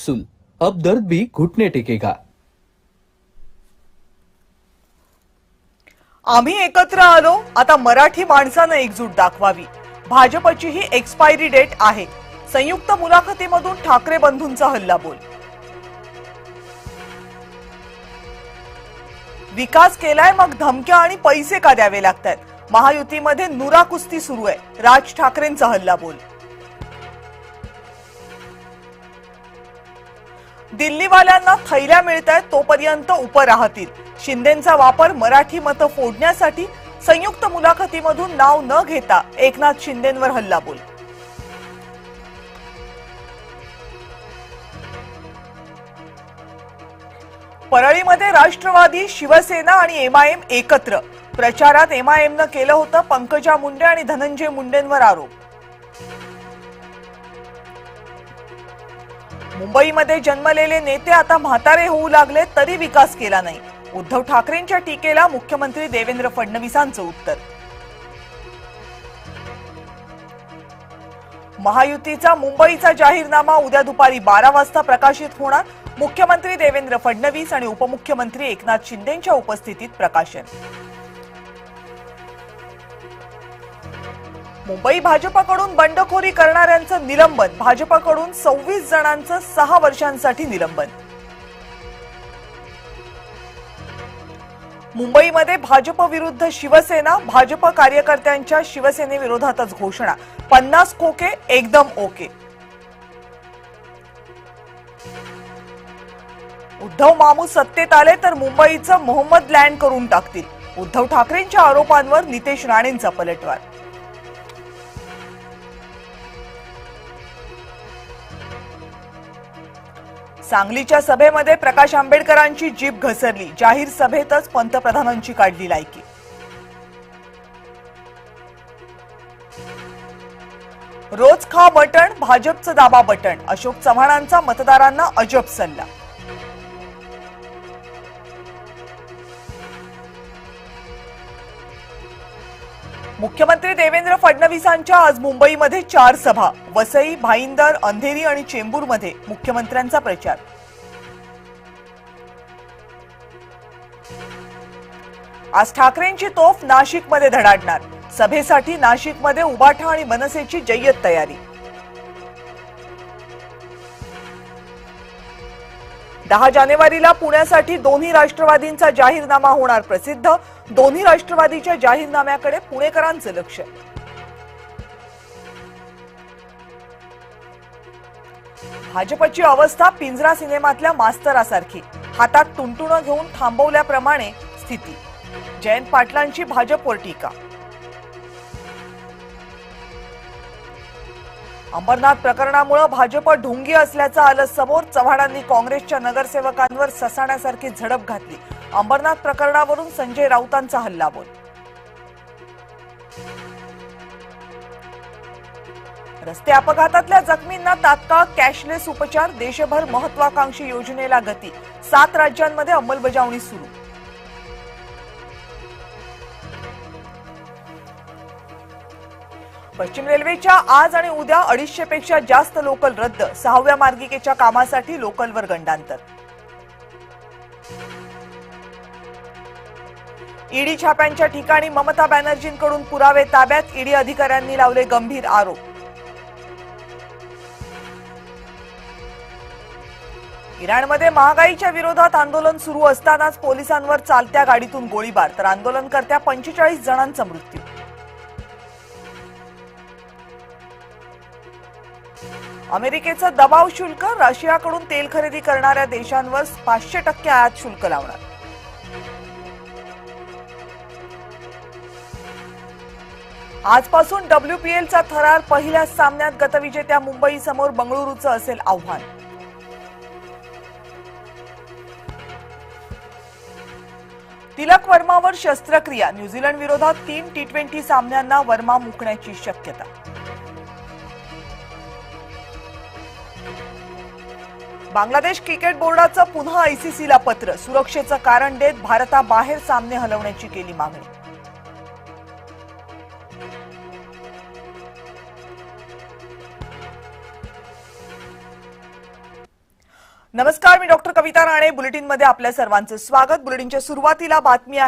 Capsule, अब दर्द भी घुटने टेकेगा। आम्ही एकत्र आलो, आता मराठी माणसानं एकजूट दाखवावी। भाजपची ही एक्सपायरी डेट आहे। संयुक्त मुलाखतीमधून ठाकरे बंधूंचा हल्लाबोल। विकास केलाय मग धमक्या आणि पैसे का द्यावे लागतात? महायुतीमध्ये नुरा कुस्ती सुरू आहे। राज ठाकरेंचा हल्लाबोल। दिल्लीवाल्यांना थैल्या मिळतायत तोपर्यंत उपर राहतील। शिंदेंचा वापर मराठी मतं फोडण्यासाठी संयुक्त मुलाखतीमधून नाव न घेता एकनाथ शिंदेंवर हल्लाबोल। परळीमध्ये राष्ट्रवादी, शिवसेना आणि एमआयएम एकत्र। प्रचारात एमआयएमनं केलं होतं पंकजा मुंडे आणि धनंजय मुंडेंवर आरोप। मुंबईमध्ये जन्मलेले नेते आता म्हातारे होऊ लागले तरी विकास केला नाही। उद्धव ठाकरेंच्या टीकेला मुख्यमंत्री देवेंद्र फडणवीसांचं उत्तर। महायुतीचा मुंबईचा जाहीरनामा उद्या दुपारी 12 वाजता प्रकाशित होणार। मुख्यमंत्री देवेंद्र फडणवीस आणि उपमुख्यमंत्री एकनाथ शिंदेंच्या उपस्थितीत प्रकाशन। मुंबई भाजपकडून बंडखोरी करणाऱ्यांचं निलंबन। भाजपकडून 26 जणांचं 6 वर्षांसाठी निलंबन। मुंबईमध्ये भाजप विरुद्ध शिवसेना। भाजप कार्यकर्त्यांच्या शिवसेनेविरोधातच घोषणा। 50 खोके एकदम ओके। उद्धव मामू सत्तेत आले तर मुंबईचं मोहम्मद लँड करून टाकतील। उद्धव ठाकरेंच्या आरोपांवर नितेश राणेंचा पलटवार। सांगलीच्या सभेमध्ये प्रकाश आंबेडकरांची जीभ घसरली। जाहीर सभेतच पंतप्रधानांची काढली लायकी। रोज खा बटण, भाजपचं दाबा बटण। अशोक चव्हाणांचा मतदारांना अजब सल्ला। मुख्यमंत्री देवेंद्र फडणवीसांच्या आज मुंबईमध्ये 4 सभा। वसई, भाईंदर, अंधेरी आणि चेंबूरमध्ये मुख्यमंत्र्यांचा प्रचार। आज ठाकरेंची तोफ नाशिकमध्ये धडाडणार। सभेसाठी नाशिकमध्ये उबाठा आणि मनसेची जय्यत तयारी। 10 जानेवारीला पुण्यासाठी दोन्ही राष्ट्रवादींचा जाहीरनामा होणार प्रसिद्ध। दोन्ही राष्ट्रवादीच्या जाहीरनाम्याकडे पुणेकरांचं लक्ष। भाजपची अवस्था पिंजरा सिनेमातल्या मास्तरासारखी। हातात टुणटुणं घेऊन थांबवल्याप्रमाणे स्थिती। जयंत पाटलांची भाजपवर टीका। अंबरनाथ प्रकरणामुळे भाजप ढोंगी असल्याचं आलं समोर। चव्हाणांनी काँग्रेसच्या नगरसेवकांवर ससाण्यासारखी झडप घातली। अंबरनाथ प्रकरणावरून संजय राऊतांचा हल्लाबोल। रस्ते अपघातातल्या जखमींना तात्काळ कॅशलेस उपचार। देशभर महत्वाकांक्षी योजनेला गती। 7 राज्यांमध्ये अंमलबजावणी सुरू। पश्चिम रेल्वेच्या आज आणि उद्या 250 पेक्षा जास्त लोकल रद्द। 6व्या मार्गिकेच्या कामासाठी लोकलवर गंडांतर। ईडी छाप्यांच्या ठिकाणी ममता बॅनर्जींकडून पुरावे ताब्यात। ईडी अधिकाऱ्यांनी लावले गंभीर आरोप। इराणमध्ये महागाईच्या विरोधात आंदोलन सुरू असतानाच पोलिसांवर चालत्या गाडीतून गोळीबार तर आंदोलनकर्त्या 45 जणांचा मृत्यू। अमेरिकेचं दबाव शुल्क। रशियाकडून तेल खरेदी करणाऱ्या देशांवर 500% आयात शुल्क लावणार। आजपासून WPLचा थरार। पहिल्या सामन्यात गतविजेत्या मुंबई समोर बंगळुरूचं असेल आव्हान। तिलक वर्मावर शस्त्रक्रिया। न्यूझीलंड विरोधात 3 T20 सामन्यांना वर्मा मुकण्याची शक्यता। बांगलादेश क्रिकेट बोर्डाचं पुन्हा आयसीसीला पत्र। सुरक्षेचं कारण देत भारताबाहेर सामने हलवण्याची केली मागणी। नमस्कार, मी डॉक्टर कविता राणे. बुलेटिनमध्ये आपल्या सर्वांचं स्वागत. बुलेटिनच्या सुरुवातीला बातमी आहे